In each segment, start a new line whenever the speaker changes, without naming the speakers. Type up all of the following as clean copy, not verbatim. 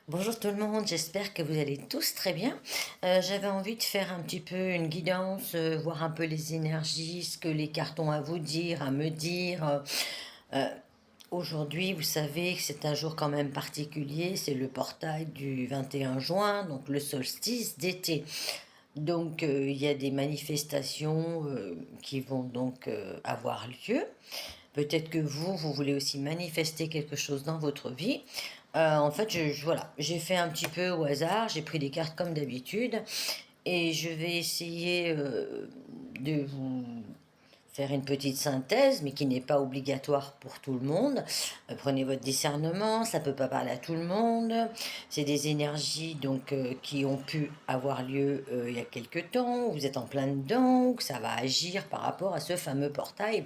Bonjour tout le monde, j'espère que vous allez tous très bien. J'avais envie de faire un petit peu une guidance, voir un peu les énergies, ce que les cartes ont à vous dire, à me dire. Euh, Aujourd'hui, vous savez que c'est un jour quand même particulier, c'est le portail du 21 juin, donc le solstice d'été. Donc il y a des manifestations qui vont donc avoir lieu. Peut-être que vous voulez aussi manifester quelque chose dans votre vie. En fait, voilà, j'ai fait un petit peu au hasard, j'ai pris des cartes comme d'habitude et je vais essayer de vous faire une petite synthèse, mais qui n'est pas obligatoire pour tout le monde. Prenez votre discernement, ça ne peut pas parler à tout le monde. C'est des énergies donc qui ont pu avoir lieu il y a quelque temps, vous êtes en plein dedans, que ça va agir par rapport à ce fameux portail.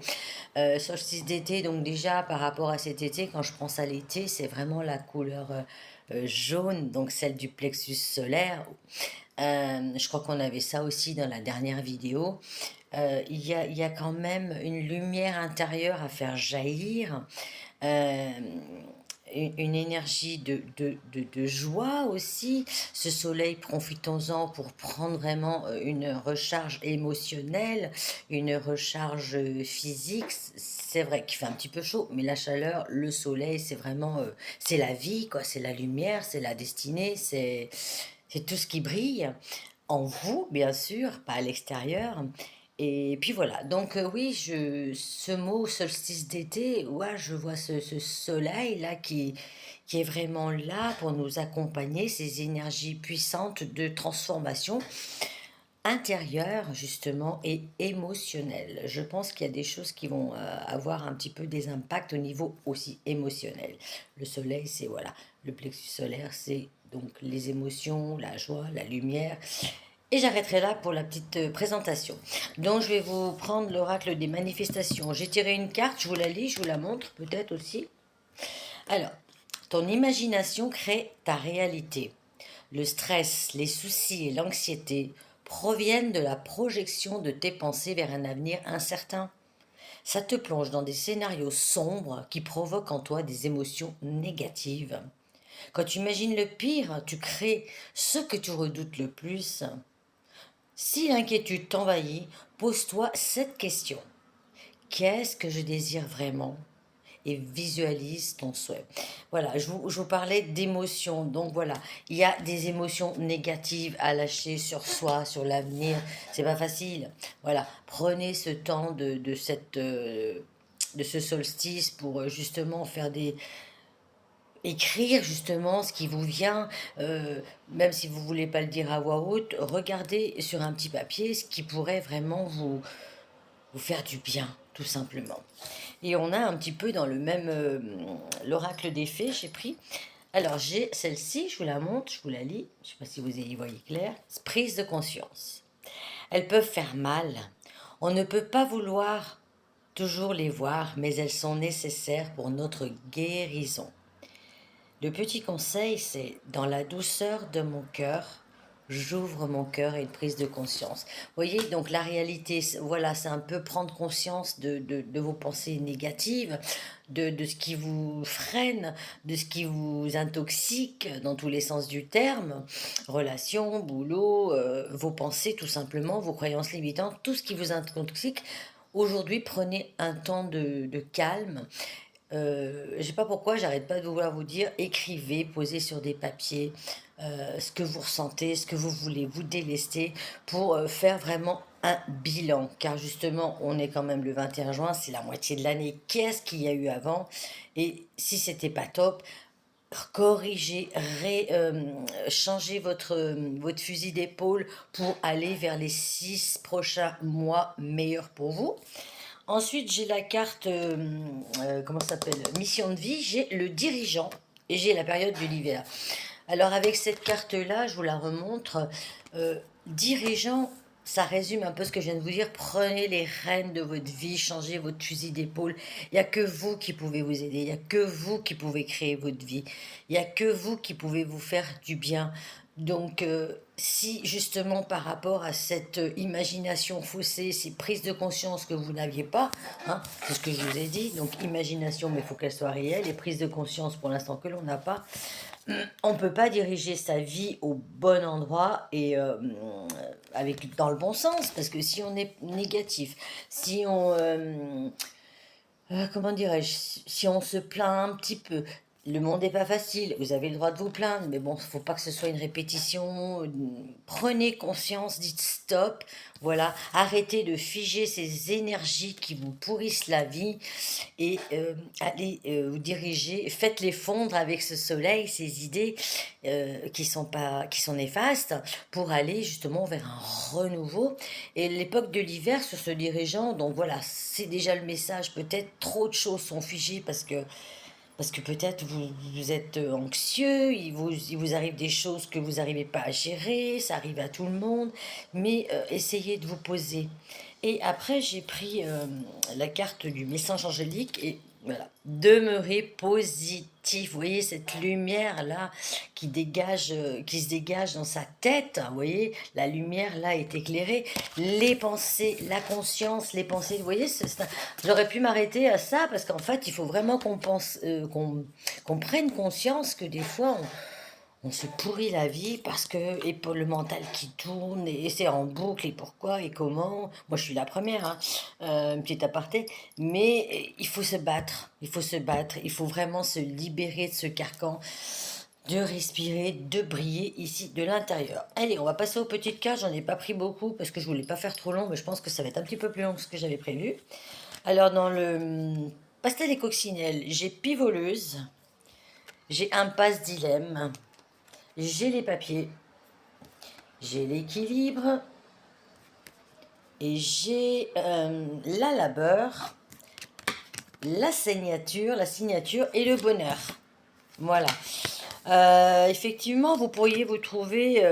Solstice d'été, donc déjà par rapport à cet été, quand je pense à l'été, c'est vraiment la couleur jaune, donc celle du plexus solaire. Je crois qu'on avait ça aussi dans la dernière vidéo. Il y a quand même une lumière intérieure à faire jaillir, euh, une énergie de joie aussi. Ce soleil, profitons-en pour prendre vraiment une recharge émotionnelle, une recharge physique. C'est vrai qu'il fait un petit peu chaud, mais la chaleur, le soleil, c'est vraiment, c'est la vie, quoi. C'est la lumière, c'est la destinée, c'est tout ce qui brille en vous, bien sûr, pas à l'extérieur. Et puis voilà, donc oui, ce mot solstice d'été, ouais, je vois ce soleil-là qui est vraiment là pour nous accompagner, ces énergies puissantes de transformation intérieure, justement, et émotionnelle. Je pense qu'il y a des choses qui vont avoir un petit peu des impacts au niveau aussi émotionnel. Le soleil, c'est voilà, le plexus solaire, c'est donc les émotions, la joie, la lumière. Et j'arrêterai là pour la petite présentation. Donc je vais vous prendre l'oracle des manifestations. J'ai tiré une carte, je vous la lis, je vous la montre peut-être aussi. Alors, ton imagination crée ta réalité. Le stress, les soucis et l'anxiété proviennent de la projection de tes pensées vers un avenir incertain. Ça te plonge dans des scénarios sombres qui provoquent en toi des émotions négatives. Quand tu imagines le pire, tu crées ce que tu redoutes le plus. Si l'inquiétude t'envahit, pose-toi cette question. Qu'est-ce que je désire vraiment? Et visualise ton souhait. Voilà, je vous parlais d'émotions. Donc voilà, il y a des émotions négatives à lâcher sur soi, sur l'avenir. C'est pas facile. Voilà, prenez ce temps de ce solstice pour justement faire des, écrire justement ce qui vous vient, même si vous voulez pas le dire à voix haute, regardez sur un petit papier ce qui pourrait vraiment vous faire du bien, tout simplement. Et on a un petit peu dans le même l'oracle des fées, j'ai pris. Alors j'ai celle-ci, je vous la montre, je vous la lis, je ne sais pas si vous y voyez clair. Prise de conscience. Elles peuvent faire mal. On ne peut pas vouloir toujours les voir, mais elles sont nécessaires pour notre guérison. Le petit conseil, c'est dans la douceur de mon cœur, j'ouvre mon cœur à une prise de conscience. Vous voyez, donc la réalité, voilà, c'est un peu prendre conscience de vos pensées négatives, de ce qui vous freine, de ce qui vous intoxique dans tous les sens du terme, relations, boulot, vos pensées tout simplement, vos croyances limitantes, tout ce qui vous intoxique. Aujourd'hui, prenez un temps de calme. Je sais pas pourquoi, j'arrête pas de vouloir vous dire, écrivez, posez sur des papiers ce que vous ressentez, ce que vous voulez vous délester pour faire vraiment un bilan. Car justement, on est quand même le 21 juin, c'est la moitié de l'année. Qu'est-ce qu'il y a eu avant? Et si c'était pas top, corrigez, changez votre fusil d'épaule pour aller vers les 6 prochains mois meilleurs pour vous. Ensuite, j'ai la carte, comment ça s'appelle? Mission de vie. J'ai le dirigeant et j'ai la période de l'hiver. Alors, avec cette carte-là, je vous la remontre. Dirigeant, ça résume un peu ce que je viens de vous dire. Prenez les rênes de votre vie, changez votre fusil d'épaule. Il n'y a que vous qui pouvez vous aider. Il n'y a que vous qui pouvez créer votre vie. Il n'y a que vous qui pouvez vous faire du bien. Donc, si justement par rapport à cette imagination faussée, ces prises de conscience que vous n'aviez pas, hein, c'est ce que je vous ai dit, donc imagination, mais il faut qu'elle soit réelle, et prise de conscience pour l'instant que l'on n'a pas, on ne peut pas diriger sa vie au bon endroit et avec, dans le bon sens, parce que si on est négatif, si on, comment dirais-je, si on se plaint un petit peu, le monde n'est pas facile, vous avez le droit de vous plaindre, mais bon, il ne faut pas que ce soit une répétition. Prenez conscience, dites stop, voilà, arrêtez de figer ces énergies qui vous pourrissent la vie et allez vous diriger, faites-les fondre avec ce soleil, ces idées qui sont pas, qui sont néfastes, pour aller justement vers un renouveau. Et l'époque de l'hiver sur ce dirigeant, donc voilà, c'est déjà le message. Peut-être trop de choses sont figées parce que peut-être vous êtes anxieux, il vous arrive des choses que vous n'arrivez pas à gérer, ça arrive à tout le monde, mais essayez de vous poser. Et après, j'ai pris la carte du message angélique et voilà, demeurer positif. Vous voyez cette lumière-là qui se dégage dans sa tête. Vous voyez, la lumière là est éclairée. Les pensées, la conscience, les pensées. Vous voyez, j'aurais pu m'arrêter à ça parce qu'en fait, il faut vraiment qu'on pense, qu'on prenne conscience que des fois, on se pourrit la vie parce que, et pour le mental qui tourne, et c'est en boucle, et pourquoi, et comment. Moi, je suis la première, hein, une petite aparté, mais il faut se battre, il faut se battre, il faut vraiment se libérer de ce carcan, de respirer, de briller ici de l'intérieur. Allez, on va passer aux petites cartes, j'en ai pas pris beaucoup parce que je voulais pas faire trop long, mais je pense que ça va être un petit peu plus long que ce que j'avais prévu. Alors, dans le pastel et coccinelle, j'ai pivoleuse, j'ai impasse dilemme, j'ai les papiers, j'ai l'équilibre et j'ai la labeur, la signature et le bonheur. Voilà. Effectivement, vous pourriez vous trouver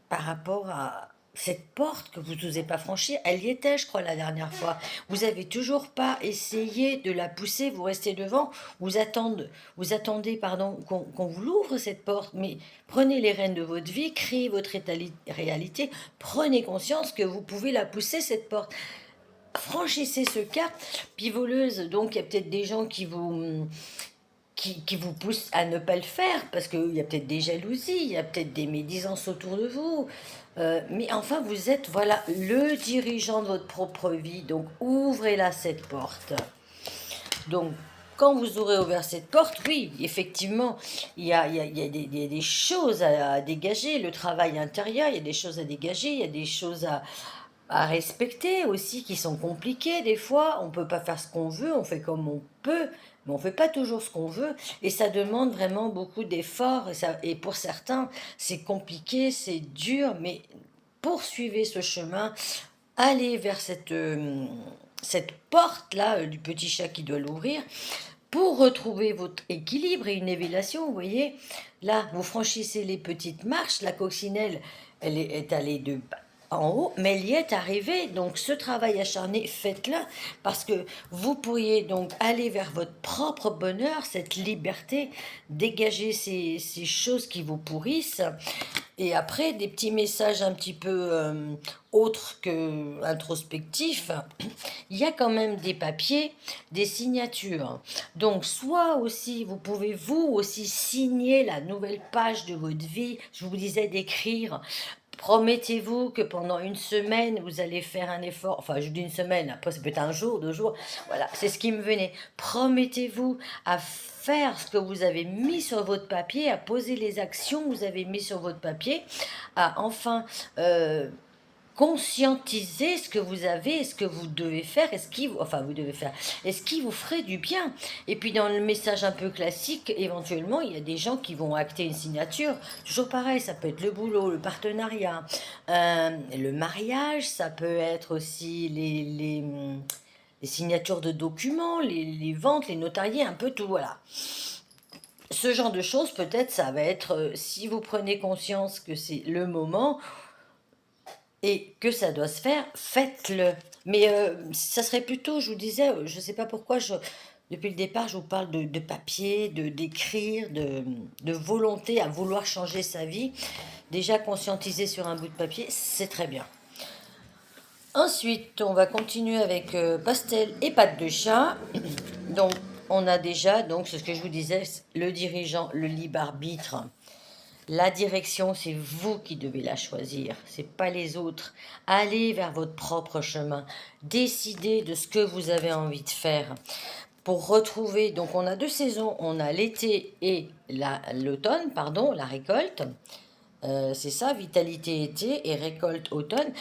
par rapport à cette porte que vous n'osez pas franchir. Elle y était, je crois, la dernière fois. Vous avez toujours pas essayé de la pousser, vous restez devant, vous attendez pardon, qu'on vous l'ouvre cette porte, mais prenez les rênes de votre vie, créez votre réalité, prenez conscience que vous pouvez la pousser cette porte. Franchissez ce cap, pivoleuse, donc il y a peut-être des gens qui vous poussent à ne pas le faire, parce qu'il y a peut-être des jalousies, il y a peut-être des médisances autour de vous. Mais enfin, vous êtes, voilà, le dirigeant de votre propre vie. Donc, ouvrez-la, cette porte. Donc, quand vous aurez ouvert cette porte, oui, effectivement, il y a des choses à dégager. Le travail intérieur, il y a des choses à dégager, il y a des choses à respecter aussi, qui sont compliquées des fois. On ne peut pas faire ce qu'on veut, on fait comme on peut, mais on ne fait pas toujours ce qu'on veut. Et ça demande vraiment beaucoup d'efforts. Et pour certains, c'est compliqué, c'est dur, mais poursuivez ce chemin. Allez vers cette porte-là du petit chat qui doit l'ouvrir pour retrouver votre équilibre et une élévation. Vous voyez, là, vous franchissez les petites marches. La coccinelle, elle est allée de en haut, mais elle y est arrivée. Donc, ce travail acharné, faites-le parce que vous pourriez donc aller vers votre propre bonheur, cette liberté, dégager ces choses qui vous pourrissent. Et après, des petits messages un petit peu autres que introspectifs, il y a quand même des papiers, des signatures. Donc, soit aussi, vous pouvez vous aussi signer la nouvelle page de votre vie. Je vous disais d'écrire. Promettez-vous que pendant une semaine, vous allez faire un effort. Enfin, je dis une semaine, après, ça peut être un jour, 2 jours. Voilà, c'est ce qui me venait. Promettez-vous à faire ce que vous avez mis sur votre papier, à poser les actions que vous avez mis sur votre papier, à enfin conscientiser ce que vous avez et ce que vous devez faire et ce qui vous, enfin vous devez faire et ce qui vous ferait du bien. Et puis dans le message un peu classique, éventuellement il y a des gens qui vont acter une signature, toujours pareil, ça peut être le boulot, le partenariat, le mariage, ça peut être aussi les signatures de documents, les ventes, les notariés, un peu tout, voilà. Ce genre de choses, peut-être, ça va être, si vous prenez conscience que c'est le moment, et que ça doit se faire, faites-le. Mais ça serait plutôt, je vous disais, je ne sais pas pourquoi Depuis le départ, je vous parle de papier, d'écrire, de volonté à vouloir changer sa vie. Déjà conscientiser sur un bout de papier, c'est très bien. Ensuite, on va continuer avec pastel et pâte de chat. Donc, on a déjà, donc, c'est ce que je vous disais, le dirigeant, le libre arbitre. La direction, c'est vous qui devez la choisir, c'est pas les autres. Allez vers votre propre chemin. Décidez de ce que vous avez envie de faire. Pour retrouver, donc on a 2 saisons, on a l'été et l'automne, pardon, la récolte. C'est ça, vitalité été et récolte automne.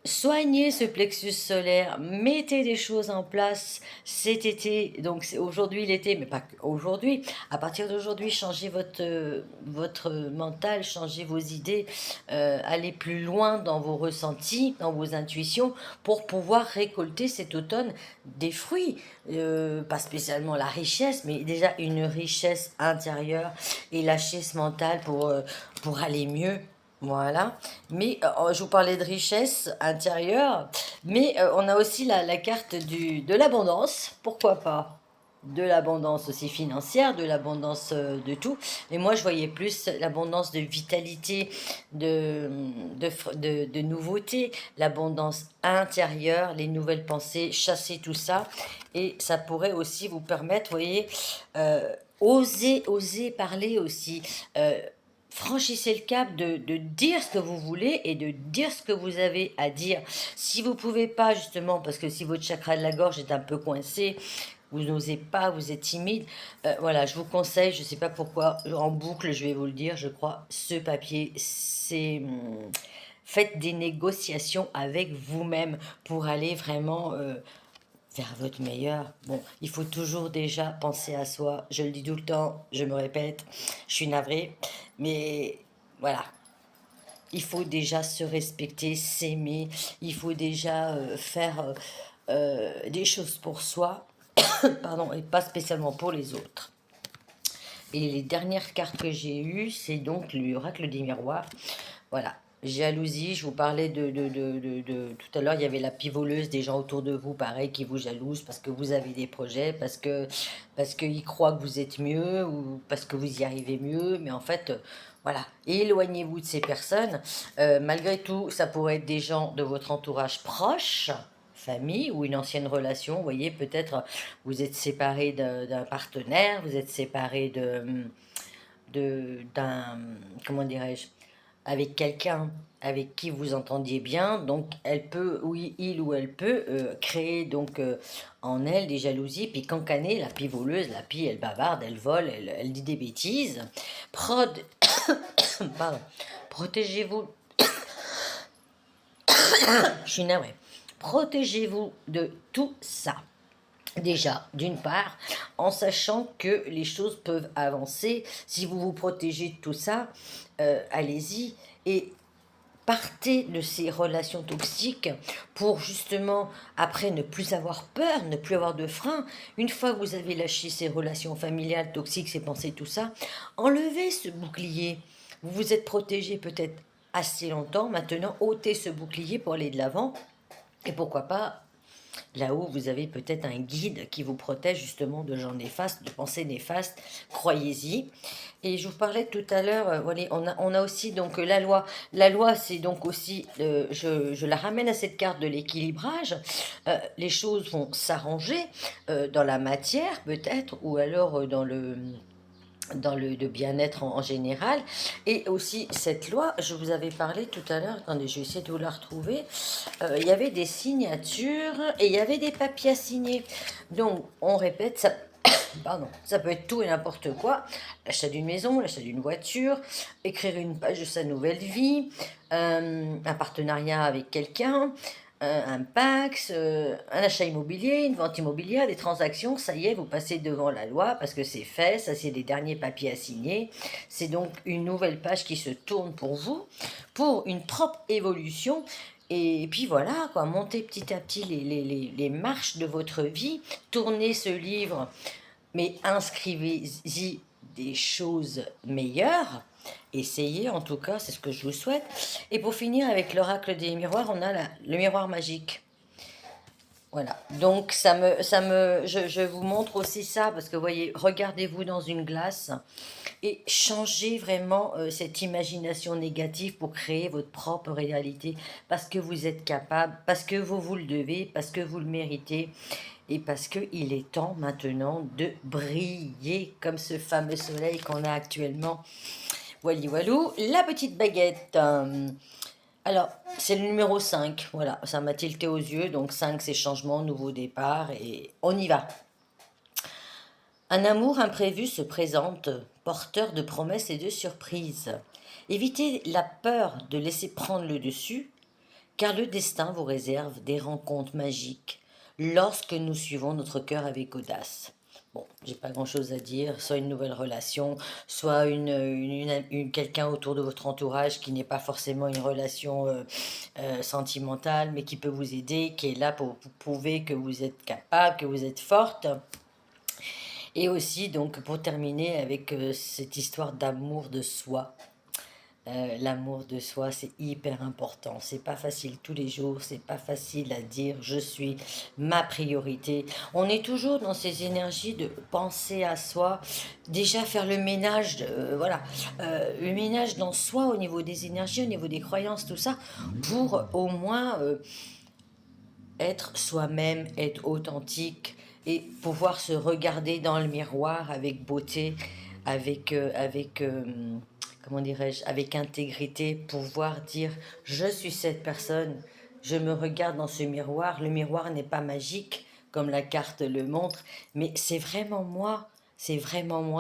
Soignez ce plexus solaire, mettez des choses en place cet été, donc c'est aujourd'hui l'été, mais pas aujourd'hui. À partir d'aujourd'hui, changez votre mental, changez vos idées, allez plus loin dans vos ressentis, dans vos intuitions, pour pouvoir récolter cet automne des fruits. Pas spécialement la richesse, mais déjà une richesse intérieure et lâcher ce mental pour aller mieux. Voilà. Mais je vous parlais de richesse intérieure, mais on a aussi la carte de l'abondance, pourquoi pas? De l'abondance aussi financière, de l'abondance de tout. Mais moi, je voyais plus l'abondance de vitalité, de nouveautés, l'abondance intérieure, les nouvelles pensées, chasser tout ça. Et ça pourrait aussi vous permettre, vous voyez, oser parler aussi. Franchissez le cap de dire ce que vous voulez et de dire ce que vous avez à dire. Si vous pouvez pas, justement, parce que si votre chakra de la gorge est un peu coincé, vous n'osez pas, vous êtes timide, voilà, je vous conseille, je ne sais pas pourquoi, en boucle, je vais vous le dire, je crois, ce papier, c'est... faites des négociations avec vous-même pour aller vraiment vers votre meilleur. Bon, il faut toujours déjà penser à soi. Je le dis tout le temps, je me répète, je suis navrée. Mais voilà, il faut déjà se respecter, s'aimer. Il faut déjà faire des choses pour soi, pardon, et pas spécialement pour les autres. Et les dernières cartes que j'ai eues, c'est donc l'oracle des miroirs. Voilà. Jalousie, je vous parlais tout à l'heure, il y avait la pivoleuse, des gens autour de vous, pareil, qui vous jalousent parce que vous avez des projets, parce qu'ils croient que vous êtes mieux ou parce que vous y arrivez mieux, mais en fait, voilà, éloignez-vous de ces personnes. Malgré tout, ça pourrait être des gens de votre entourage proche, famille ou une ancienne relation. Vous voyez, peut-être vous êtes séparé d'un partenaire, vous êtes séparé d'un, comment dirais-je, avec quelqu'un avec qui vous entendiez bien, donc elle peut, oui, il ou elle peut créer donc en elle des jalousies, puis cancaner, la pie voleuse, la pie, elle bavarde, elle vole, elle dit des bêtises. Prod, pardon, protégez-vous, je suis navrée, protégez-vous de tout ça. Déjà, d'une part, en sachant que les choses peuvent avancer, si vous vous protégez de tout ça, allez-y et partez de ces relations toxiques pour justement, après, ne plus avoir peur, ne plus avoir de frein. Une fois que vous avez lâché ces relations familiales toxiques, ces pensées, tout ça, enlevez ce bouclier. Vous vous êtes protégé peut-être assez longtemps, maintenant ôtez ce bouclier pour aller de l'avant. Et pourquoi pas là-haut, vous avez peut-être un guide qui vous protège justement de gens néfastes, de pensées néfastes. Croyez-y. Et je vous parlais tout à l'heure, voilà, on a aussi donc la loi. La loi, c'est donc aussi, je la ramène à cette carte de l'équilibrage. Les choses vont s'arranger dans la matière peut-être, ou alors dans le bien-être en général. Et aussi cette loi, je vous avais parlé tout à l'heure, attendez, je vais essayer de vous la retrouver, il y avait des signatures et il y avait des papiers à signer. Donc on répète, ça, pardon, ça peut être tout et n'importe quoi, l'achat d'une maison, l'achat d'une voiture, écrire une page de sa nouvelle vie, un partenariat avec quelqu'un, un Pax, un achat immobilier, une vente immobilière, des transactions, ça y est, vous passez devant la loi parce que c'est fait, ça c'est les derniers papiers à signer. C'est donc une nouvelle page qui se tourne pour vous, pour une propre évolution. Et puis voilà, quoi, montez petit à petit les marches de votre vie, tournez ce livre, mais inscrivez-y des choses meilleures. Essayez en tout cas, c'est ce que je vous souhaite. Et pour finir avec l'oracle des miroirs, on a le miroir magique. Voilà, donc je vous montre aussi ça, parce que vous voyez, regardez-vous dans une glace et changez vraiment cette imagination négative pour créer votre propre réalité, parce que vous êtes capable, parce que vous le devez, parce que vous le méritez, et parce qu'il est temps maintenant de briller comme ce fameux soleil qu'on a actuellement. Voilà, voilou, la petite baguette. Alors, c'est le numéro 5, voilà, ça m'a tilté aux yeux, donc 5 c'est changement, nouveau départ, et on y va. Un amour imprévu se présente, porteur de promesses et de surprises. Évitez la peur de laisser prendre le dessus, car le destin vous réserve des rencontres magiques lorsque nous suivons notre cœur avec audace. Bon, j'ai pas grand-chose à dire, soit une nouvelle relation, soit quelqu'un autour de votre entourage qui n'est pas forcément une relation sentimentale, mais qui peut vous aider, qui est là pour vous prouver que vous êtes capable, que vous êtes forte. Et aussi, donc, pour terminer avec cette histoire d'amour de soi. L'amour de soi, c'est hyper important. C'est pas facile tous les jours, c'est pas facile à dire je suis ma priorité. On est toujours dans ces énergies de penser à soi, déjà faire le ménage, voilà, le ménage dans soi au niveau des énergies, au niveau des croyances, tout ça, pour au moins être soi-même, être authentique et pouvoir se regarder dans le miroir avec beauté, avec comment dirais-je, avec intégrité, pouvoir dire je suis cette personne, je me regarde dans ce miroir. Le miroir n'est pas magique comme la carte le montre, mais c'est vraiment moi,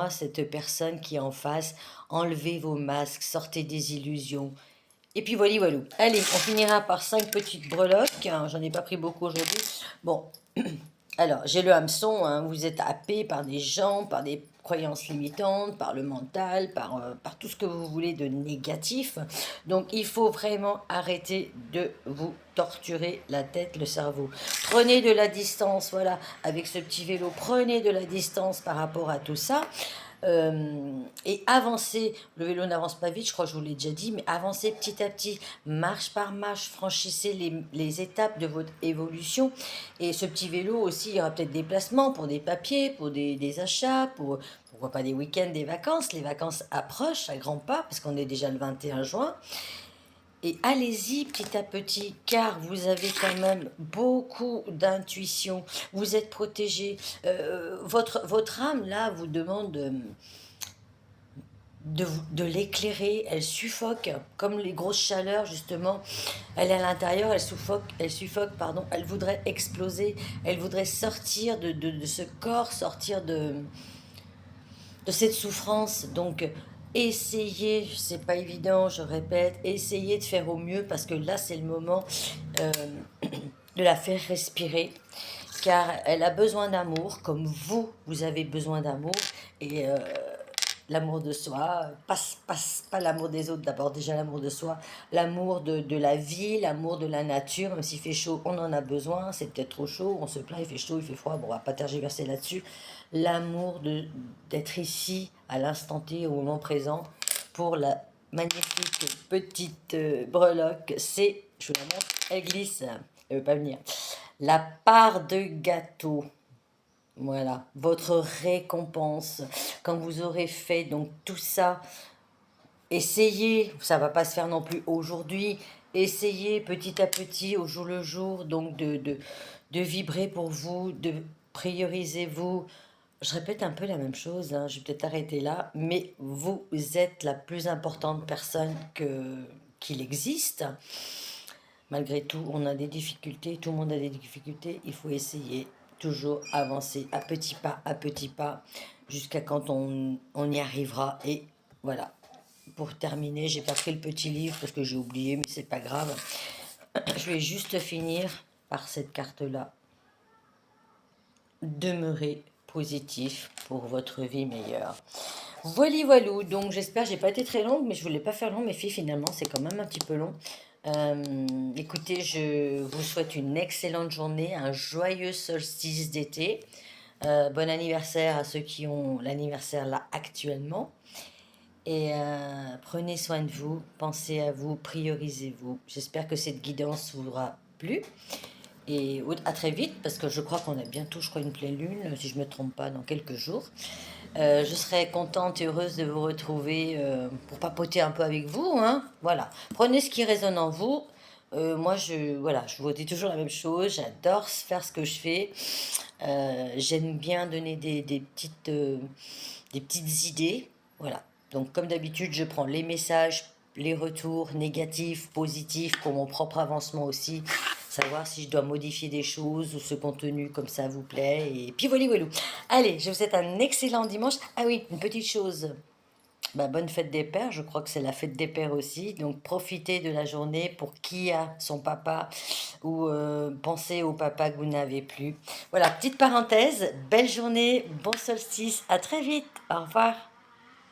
cette personne qui est en face. Enlevez vos masques, sortez des illusions, et puis voilà, voilà. Allez, on finira par 5 petites breloques, hein. J'en ai pas pris beaucoup aujourd'hui. Bon, alors, j'ai le hameçon, hein. Vous êtes happé par des gens, par des croyances limitantes, par le mental, par tout ce que vous voulez de négatif. Donc, il faut vraiment arrêter de vous torturer la tête, le cerveau. Prenez de la distance, voilà, avec ce petit vélo, prenez de la distance par rapport à tout ça. Et avancez, le vélo n'avance pas vite, je crois que je vous l'ai déjà dit, mais avancez petit à petit, marche par marche, franchissez les étapes de votre évolution. Et ce petit vélo aussi, il y aura peut-être des placements pour des papiers, pour des achats, pourquoi pas des week-ends, des vacances. Les vacances approchent à grands pas, parce qu'on est déjà le 21 juin. Et allez-y petit à petit, car vous avez quand même beaucoup d'intuition. Vous êtes protégé. Votre âme, là, vous demande de l'éclairer. Elle suffoque, comme les grosses chaleurs, justement. Elle est à l'intérieur, elle suffoque, pardon. Elle voudrait exploser. Elle voudrait sortir de ce corps, sortir de cette souffrance. Donc, essayez, c'est pas évident, je répète, essayez de faire au mieux, parce que là, c'est le moment euh, de la faire respirer, car elle a besoin d'amour, comme vous avez besoin d'amour, et l'amour de soi, pas l'amour des autres d'abord, déjà l'amour de soi, l'amour de la vie, l'amour de la nature. Même s'il fait chaud, on en a besoin, c'est peut-être trop chaud, on se plaint, il fait chaud, il fait froid, bon, on va pas tergiverser là-dessus. L'amour d'être ici, à l'instant T, au moment présent, pour la magnifique petite breloque, c'est, je vous la montre, elle glisse, elle veut pas venir. La part de gâteau. Voilà, votre récompense, quand vous aurez fait donc tout ça, essayez, ça va pas se faire non plus aujourd'hui, essayez petit à petit, au jour le jour, donc de vibrer pour vous, de prioriser vous. Je répète un peu la même chose, hein, je vais peut-être arrêter là, mais vous êtes la plus importante personne qu'il existe. Malgré tout, on a des difficultés, tout le monde a des difficultés, il faut essayer, toujours avancer à petit pas, jusqu'à quand on y arrivera. Et voilà, pour terminer, j'ai pas pris le petit livre parce que j'ai oublié, mais c'est pas grave. Je vais juste finir par cette carte-là. Demeurez positif pour votre vie meilleure. Voilà, voilou. Donc j'espère, j'ai pas été très longue, mais je voulais pas faire long, mes filles, finalement, c'est quand même un petit peu long. Écoutez, je vous souhaite une excellente journée, un joyeux solstice d'été. Bon anniversaire à ceux qui ont l'anniversaire là actuellement. Et prenez soin de vous, pensez à vous, priorisez-vous. J'espère que cette guidance vous aura plu. Et à très vite, parce que je crois qu'on a bientôt, je crois, une pleine lune, si je ne me trompe pas, dans quelques jours. Je serais contente et heureuse de vous retrouver pour papoter un peu avec vous, hein. Voilà. Prenez ce qui résonne en vous. Moi, voilà, je vous dis toujours la même chose. J'adore faire ce que je fais. J'aime bien donner des petites idées. Voilà. Donc, comme d'habitude, je prends les messages, les retours négatifs, positifs pour mon propre avancement aussi. Savoir si je dois modifier des choses ou ce contenu comme ça vous plaît. Et puis voilà, voilà. Allez, je vous souhaite un excellent dimanche. Ah oui, une petite chose. Bah, bonne fête des pères, je crois que c'est la fête des pères aussi. Donc profitez de la journée pour qui a son papa ou pensez au papa que vous n'avez plus. Voilà, petite parenthèse, belle journée, bon solstice, à très vite, au revoir.